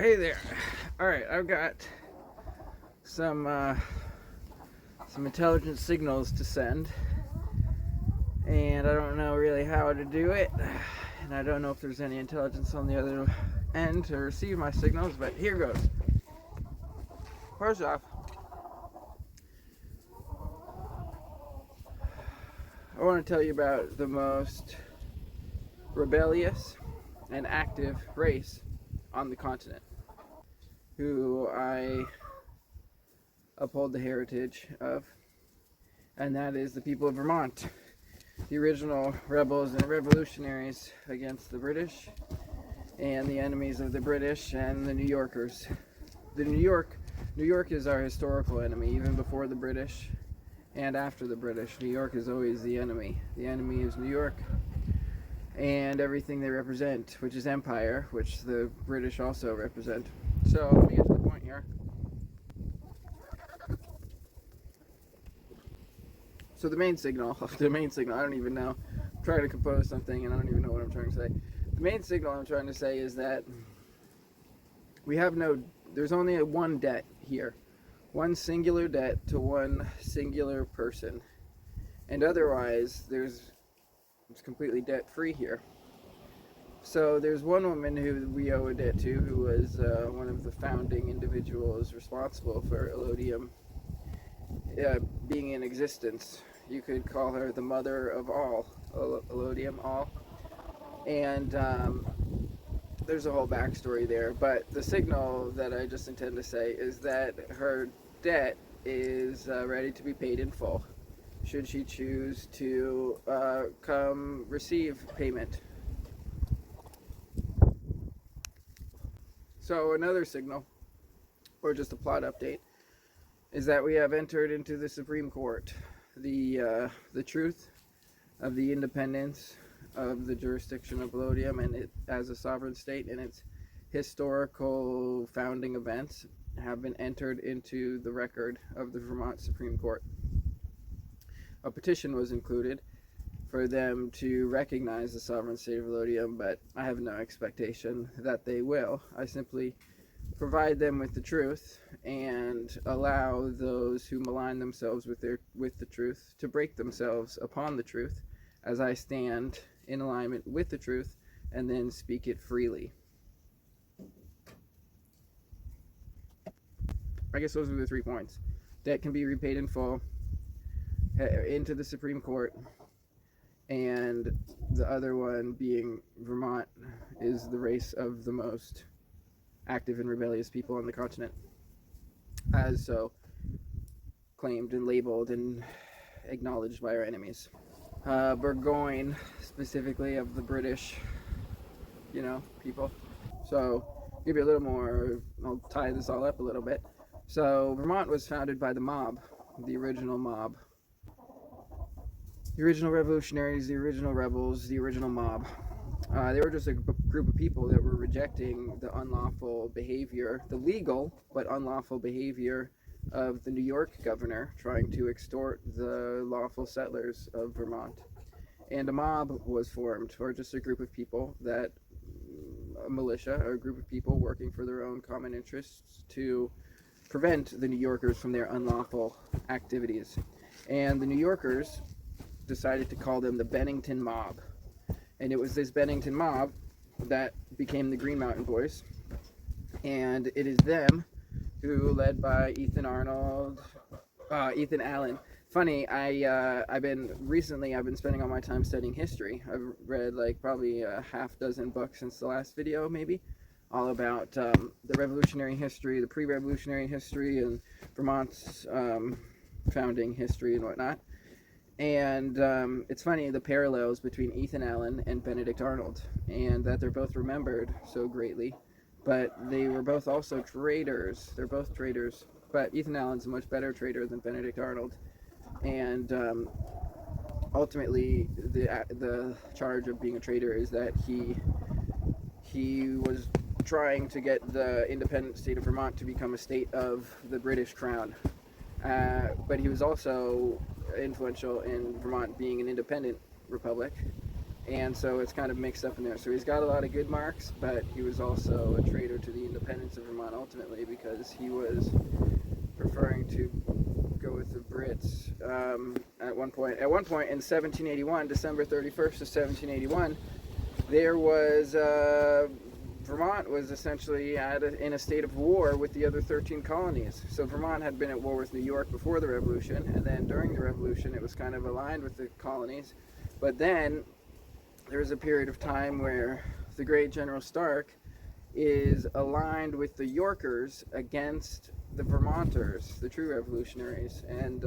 Hey there. Alright, I've got some intelligent signals to send, and I don't know really how to do it, and I don't know if there's any intelligence on the other end to receive my signals, but here goes. First off, I want to tell you about the most rebellious and active race on the continent, who I uphold the heritage of, and that is the people of Vermont, the original rebels and revolutionaries against the British and the enemies of the British and the New Yorkers. New York is our historical enemy, even before the British and after the British. New York is always the enemy. The enemy is New York and everything they represent, which is empire, which the British also represent. So let me get to the point here. So the main signal, I don't even know. I'm trying to compose something and I don't even know what I'm trying to say. The main signal I'm trying to say is that there's only one debt here. One singular debt to one singular person. And otherwise, it's completely debt-free here. So there's one woman who we owe a debt to, who was one of the founding individuals responsible for Allodium being in existence. You could call her the mother of all, Allodium all. And there's a whole backstory there, but the signal that I just intend to say is that her debt is ready to be paid in full, should she choose to come receive payment. So another signal, or just a plot update, is that we have entered into the Supreme Court. The truth of the independence of the jurisdiction of Allodium and it as a sovereign state and its historical founding events have been entered into the record of the Vermont Supreme Court. A petition was included for them to recognize the sovereign state of Allodium, but I have no expectation that they will. I simply provide them with the truth and allow those who malign themselves with the truth to break themselves upon the truth, as I stand in alignment with the truth and then speak it freely. I guess those are the 3 points. Debt can be repaid in full, into the Supreme Court, and the other one being Vermont is the race of the most active and rebellious people on the continent, as so claimed and labeled and acknowledged by our enemies. Burgoyne, specifically, of the British, people. So, give you a little more, I'll tie this all up a little bit. So, Vermont was founded by the mob, the original mob. The original revolutionaries, the original rebels, the original mob. They were just a group of people that were rejecting the unlawful behavior, the legal but unlawful behavior of the New York governor trying to extort the lawful settlers of Vermont. And a mob was formed, or just a group of people a militia, or a group of people working for their own common interests to prevent the New Yorkers from their unlawful activities. And the New Yorkers decided to call them the Bennington Mob. And it was this Bennington Mob that became the Green Mountain Boys. And it is them who, led by Ethan Allen. Funny, I've been spending all my time studying history. I've read probably a half dozen books since the last video, maybe, all about the revolutionary history, the pre-revolutionary history, and Vermont's founding history and whatnot. And it's funny, the parallels between Ethan Allen and Benedict Arnold, and that they're both remembered so greatly, but they were both also traitors. They're both traitors, but Ethan Allen's a much better traitor than Benedict Arnold. And ultimately, the charge of being a traitor is that he was trying to get the independent state of Vermont to become a state of the British Crown. But he was also influential in Vermont being an independent republic, and so it's kind of mixed up in there. So he's got a lot of good marks, but he was also a traitor to the independence of Vermont ultimately, because he was preferring to go with the Brits at one point. At one point in 1781, December 31st of 1781, there was Vermont was essentially in a state of war with the other 13 colonies. So Vermont had been at war with New York before the Revolution, and then during the Revolution it was kind of aligned with the colonies. But then there was a period of time where the great General Stark is aligned with the Yorkers against the Vermonters, the true revolutionaries, and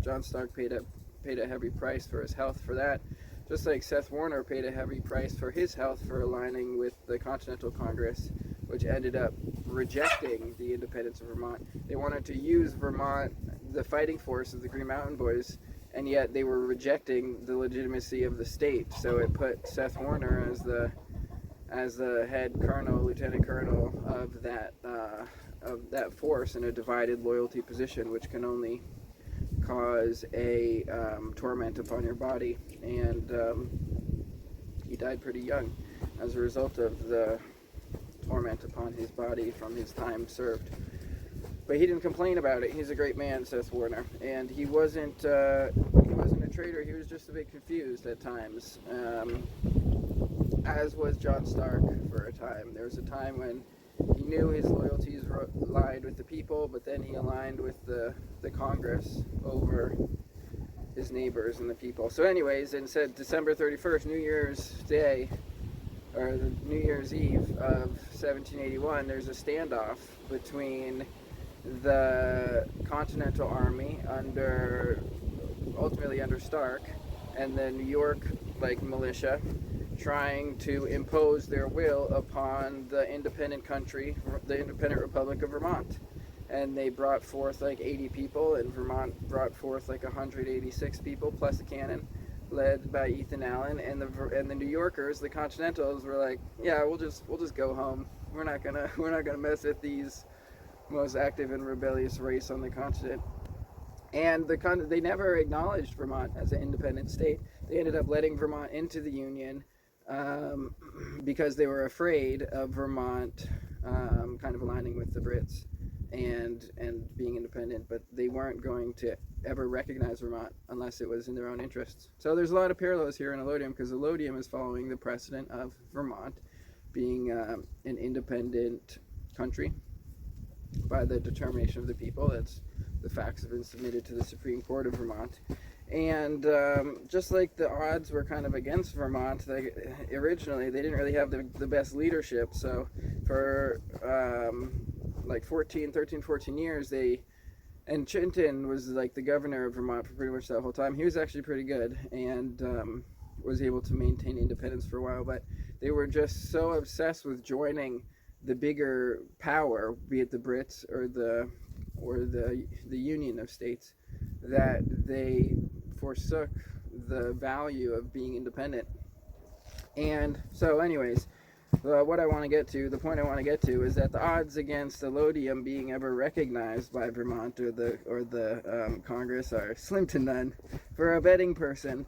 John Stark paid a heavy price for his health for that, just like Seth Warner paid a heavy price for his health for aligning with the Continental Congress, which ended up rejecting the independence of Vermont. They wanted to use Vermont, the fighting force of the Green Mountain Boys, and yet they were rejecting the legitimacy of the state. So it put Seth Warner as the head colonel, lieutenant colonel of that force in a divided loyalty position, which can only cause a torment upon your body. And he died pretty young as a result of the torment upon his body from his time served. But he didn't complain about it. He's a great man, Seth Warner, and he wasn't a traitor. He was just a bit confused at times, as was John Stark for a time. There was a time when he knew his loyalties lied with the people, but then he aligned with the Congress over his neighbors and the people. So anyways, and said December 31st, New Year's Day, or the New Year's Eve of 1781, there's a standoff between the Continental Army ultimately under Stark, and the New York militia, trying to impose their will upon the independent country, the independent Republic of Vermont. And they brought forth 80 people, and Vermont brought forth 186 people plus a cannon, led by Ethan Allen. And the New Yorkers, the Continentals, were like, yeah, we'll just go home. We're not gonna mess with these most active and rebellious race on the continent. And they never acknowledged Vermont as an independent state. They ended up letting Vermont into the Union because they were afraid of Vermont kind of aligning with the Brits and being independent, but they weren't going to ever recognize Vermont unless it was in their own interests. So there's a lot of parallels here in Allodium, because Allodium is following the precedent of Vermont being an independent country by the determination of the people. That's the facts have been submitted to the Supreme Court of Vermont. And just like the odds were kind of against Vermont, originally they didn't really have the best leadership. So for 14 years, and Chinton was the governor of Vermont for pretty much that whole time. He was actually pretty good, and was able to maintain independence for a while. But they were just so obsessed with joining the bigger power, be it the Brits or the Union of States, that they forsook the value of being independent. And so anyways, the point I want to get to is that the odds against Allodium being ever recognized by Vermont or the Congress are slim to none. For a betting person,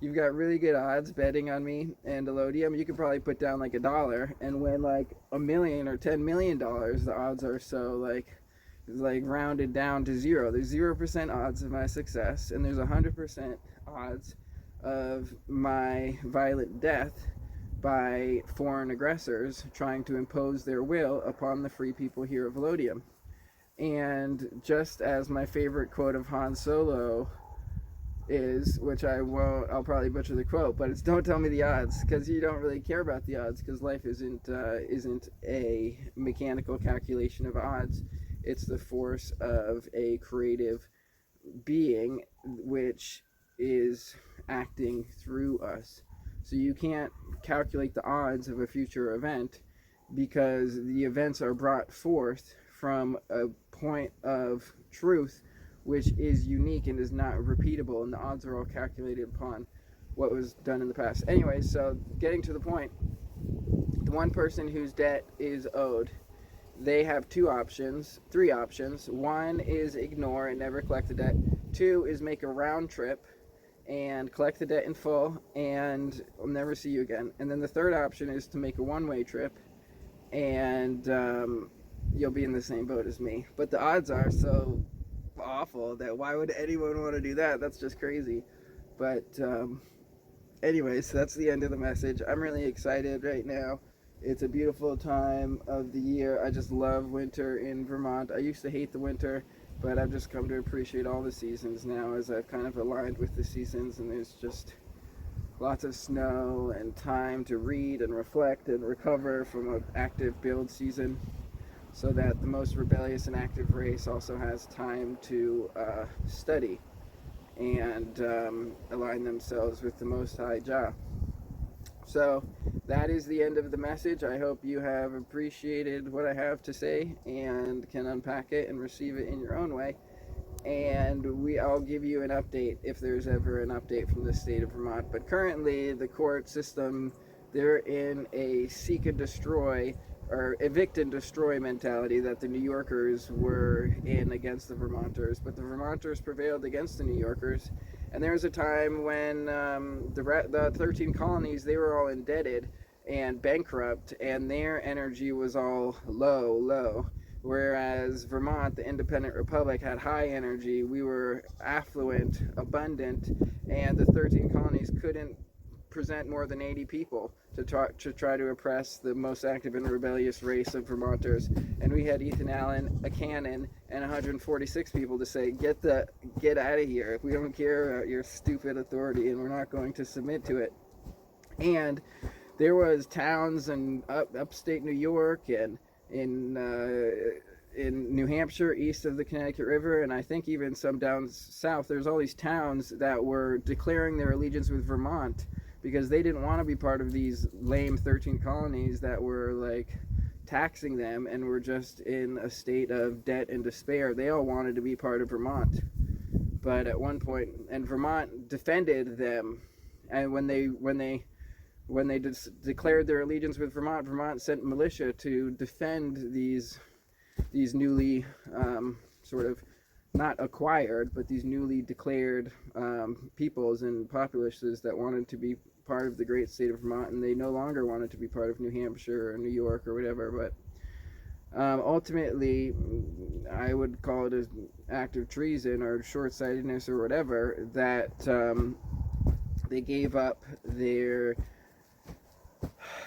you've got really good odds betting on me and Allodium. You could probably put down $1 and win $1 million or $10 million. The odds are so rounded down to zero. There's 0% odds of my success, and there's 100% odds of my violent death by foreign aggressors trying to impose their will upon the free people here of Allodium. And just as my favorite quote of Han Solo is, which I'll probably butcher the quote, but it's "Don't tell me the odds," because you don't really care about the odds, because life isn't a mechanical calculation of odds. It's the force of a creative being which is acting through us. So you can't calculate the odds of a future event, because the events are brought forth from a point of truth which is unique and is not repeatable, and the odds are all calculated upon what was done in the past. Anyway, so getting to the point, the one person whose debt is owed, they have three options. One is ignore and never collect the debt. Two is make a round trip and collect the debt in full, and I'll never see you again. And then the third option is to make a one-way trip, and you'll be in the same boat as me. But the odds are so awful that why would anyone want to do that? That's just crazy. But anyways, that's the end of the message. I'm really excited right now. It's a beautiful time of the year. I just love winter in Vermont. I used to hate the winter, but I've just come to appreciate all the seasons now as I've kind of aligned with the seasons, and there's just lots of snow and time to read and reflect and recover from an active build season, so that the most rebellious and active race also has time to study and align themselves with the Most High Jah. So that is the end of the message. I hope you have appreciated what I have to say and can unpack it and receive it in your own way. And I'll give you an update if there's ever an update from the state of Vermont. But currently, the court system, they're in a seek and destroy or evict and destroy mentality that the New Yorkers were in against the Vermonters. But the Vermonters prevailed against the New Yorkers. And there was a time when the 13 colonies, they were all indebted and bankrupt, and their energy was all low. Whereas Vermont, the independent republic, had high energy. We were affluent, abundant, and the 13 colonies couldn't present more than 80 people to try to oppress the most active and rebellious race of Vermonters. And we had Ethan Allen, a cannon, and 146 people to say, get out of here. We don't care about your stupid authority, and we're not going to submit to it. And there was towns in upstate New York and in New Hampshire, east of the Connecticut River, and I think even some down south. There's all these towns that were declaring their allegiance with Vermont because they didn't want to be part of these lame 13 colonies that were like taxing them and were just in a state of debt and despair. They all wanted to be part of Vermont. But at one point, and Vermont defended them, and when they declared their allegiance with Vermont, Vermont sent militia to defend these newly sort of not acquired, but these newly declared peoples and populaces that wanted to be part of the great state of Vermont, and they no longer wanted to be part of New Hampshire or New York or whatever. But ultimately, I would call it an act of treason or short-sightedness or whatever, that they gave up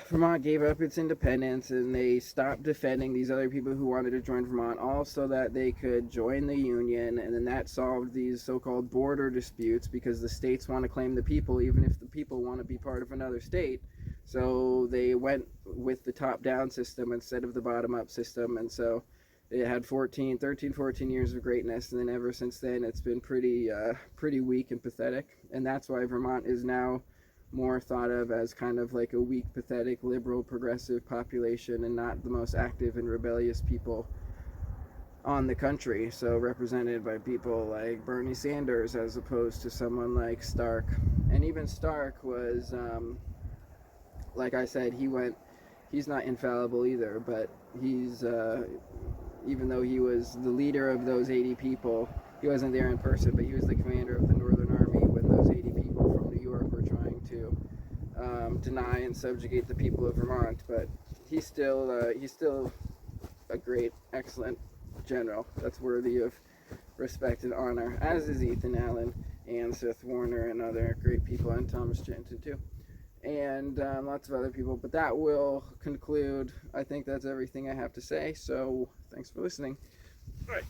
Vermont gave up its independence, and they stopped defending these other people who wanted to join Vermont, all so that they could join the Union, and then that solved these so-called border disputes because the states want to claim the people even if the people want to be part of another state. So they went with the top-down system instead of the bottom-up system, and so it had 14 years of greatness, and then ever since then it's been pretty weak and pathetic, and that's why Vermont is now more thought of as kind of like a weak, pathetic, liberal, progressive population and not the most active and rebellious people on the country. So represented by people like Bernie Sanders as opposed to someone like Stark. And even Stark was, like I said, he's not infallible either, but he's, even though he was the leader of those 80 people, he wasn't there in person, but he was the commander of the Northern Army when those 80 people from New York were trying to deny and subjugate the people of Vermont. But he's still a great, excellent general that's worthy of respect and honor, as is Ethan Allen and Seth Warner and other great people, and Thomas Jenton too, and lots of other people. But that will conclude. I think that's everything I have to say, so thanks for listening. All right.